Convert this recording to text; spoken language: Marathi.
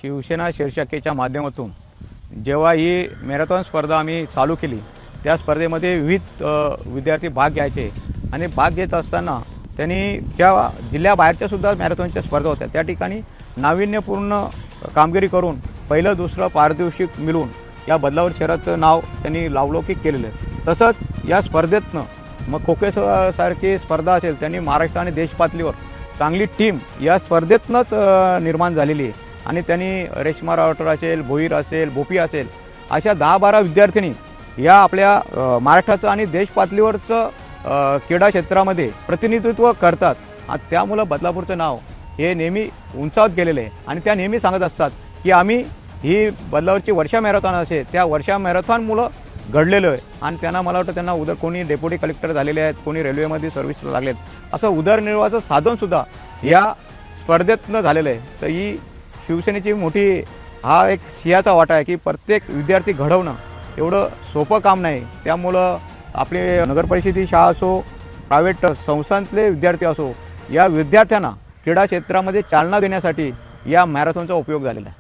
शिवसेना शीर्षकेच्या माध्यमातून जेव्हा ही मॅरेथॉन स्पर्धा आम्ही चालू केली त्या स्पर्धेमध्ये विविध विद्यार्थी भाग घ्यायचे आणि भाग घेत असताना त्यांनी त्या जिल्ह्याबाहेरच्या सुद्धा मॅरेथॉनच्या स्पर्धा होत्या त्या ठिकाणी नाविन्यपूर्ण कामगिरी करून पहिलं दुसरं पारितोषिक मिळवून या बदलापूर शहराचं नाव त्यांनी लौकिक केलेलं आहे। तसंच या स्पर्धेतनं मग खोके सारखी स्पर्धा असेल त्यांनी महाराष्ट्र आणि देश पातळीवर चांगली टीम या स्पर्धेतनंच निर्माण झालेली आहे आणि त्यांनी रेश्मा रावटर असेल, भोईर असेल, बोपी असेल अशा 10-12 विद्यार्थिनी या आपल्या महाराष्ट्राचं आणि देश पातळीवरचं क्रीडा क्षेत्रामध्ये प्रतिनिधित्व करतात। त्यामुळं बदलापूरचं नाव हे नेहमी उंचावत गेलेलं आहे आणि त्या नेहमी सांगत असतात की आम्ही ही बदलापूरची वर्षा मॅरेथॉन असेल त्या वर्षा मॅरेथॉनमुळं घडलेलं आहे आणि त्यांना मला वाटतं त्यांना उदर कोणी डेप्युटी कलेक्टर झालेले आहेत, कोणी रेल्वेमध्ये सर्व्हिसला लागलेत, असं उदरनिर्वाहाचं साधनसुद्धा या स्पर्धेतनं झालेलं आहे। तर ही शिवसेनेची मोठी हा एक सिंहाचा वाटा आहे की प्रत्येक विद्यार्थी घडवणं एवढं सोपं काम नाही। त्यामुळं आपले नगरपरिषदेची शाळा असो, प्रायव्हेट संस्थांतले विद्यार्थी असो, या विद्यार्थ्यांना क्रीडा क्षेत्रामध्ये चालना देण्यासाठी या मॅरेथॉनचा उपयोग झालेला आहे।